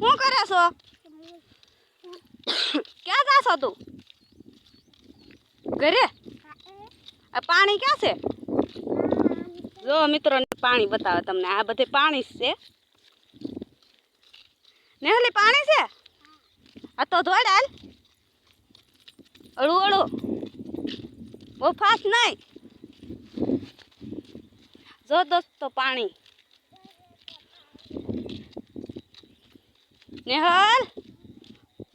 શું કરે છો? ક્યાં જાશો તું? ઘરે? આ પાણી ક્યાં છે? જો મિત્રો પાણી બતાવે તમને. આ બધે પાણી છે. નેહલી પાણી છે? આ તો ધોડ હાલ. અળું અળું. બહુ ફાસ્ટ નહીં. જો દોસ્તો પાણી. નેહલ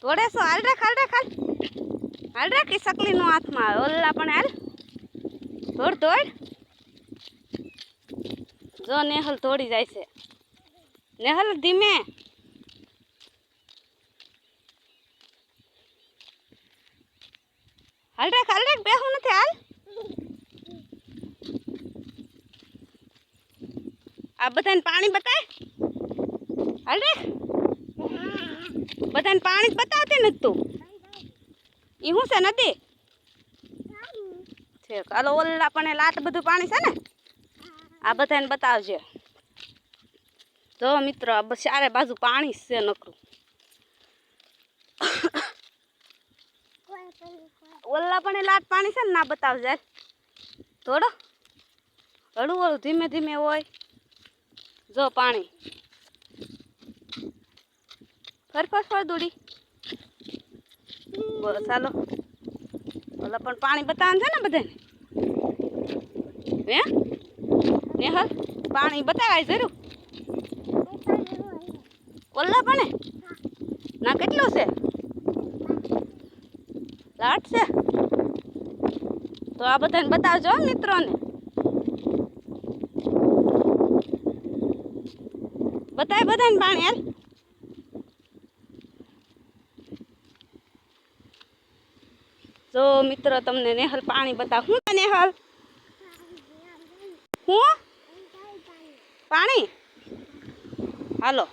થોડે સો હાલ રાખ હાલ રાખ એ સકલી નો હાથમાં ઓલા પણ હાલ દોડ જો નેહલ દોડી જાય છે. નેહલ ધીમે હાલ રાખ બેહું નથી હાલ. આ બધાને પાણી બતાય હાલ રાખ. બધાને પાણી જ બતાવતી નથી તું. ઈ શું છે નદી છે? હાલો ઓલા પણ લાટ બધું પાણી છે ને આ બધાને બતાવજે. જો મિત્રો આ ચારે બાજુ પાણી છે નકરું. ઓલા પણ લાટ પાણી છે ને ના બતાવજે થોડો હળું ધીમે ધીમે હોય. જો પાણી ફર દોડી. બસ ચાલો ઓલા પણ પાણી બતાવવાનું છે ને બધાને. હે નેહલ પાણી બતાવાય જરૂર. ઓલા પણ ના કેટલું છે? લાટ છે તો આ બધાને બતાવજો મિત્રોને. બતાય બધાને પાણી હાલ. જો મિત્રો તમને નેહલ પાણી બતાવ. હું નેહલ હું પાણી હાલો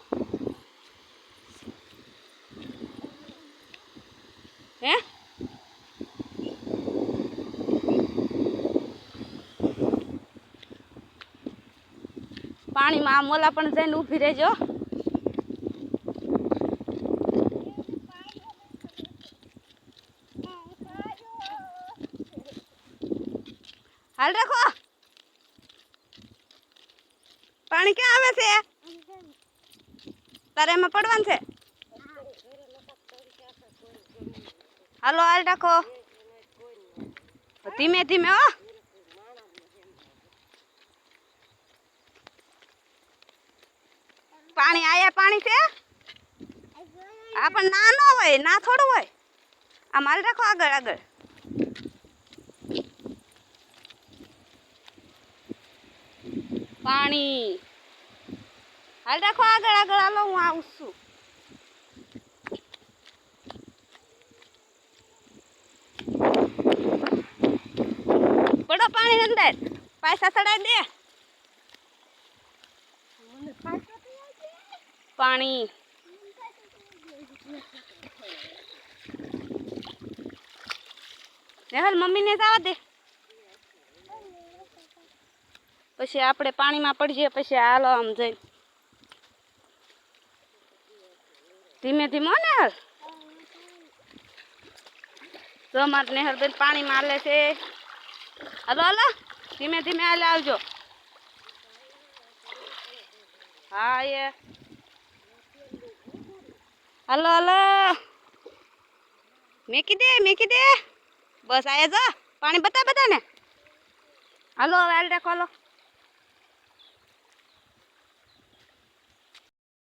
હે પાણીમાં આ મોલા પણ જઈને ઊભી રહેજો. હાલ રાખો. પાણી ક્યાં આવે છે? તારે એમાં પડવાનું છે. હાલો હાલ રાખો ધીમે ધીમે હો. પાણી આયા પાણી છે. આ પણ ના ન હોય ના થોડું હોય. આ માલ રાખો આગળ. પાણી હાલ રાખો આગળ હાલો હું આવું છું. પડો પાણી અંદર પૈસા ચડાવી દે. પાણી નેહલ મમ્મીને જવા દે. પછી આપણે પાણીમાં પડીએ. પછી હાલો આમ જઈ ધીમે ધીમે નેહલ. જો મારે નેહલ બેન પાણીમાં હાલે છે. હાલો ધીમે ધીમે હાલે આવજો. હા એ હાલો મેકી દે. બસ આયા જો પાણી બતાને. હાલો હવે હાલ રાખો હાલો.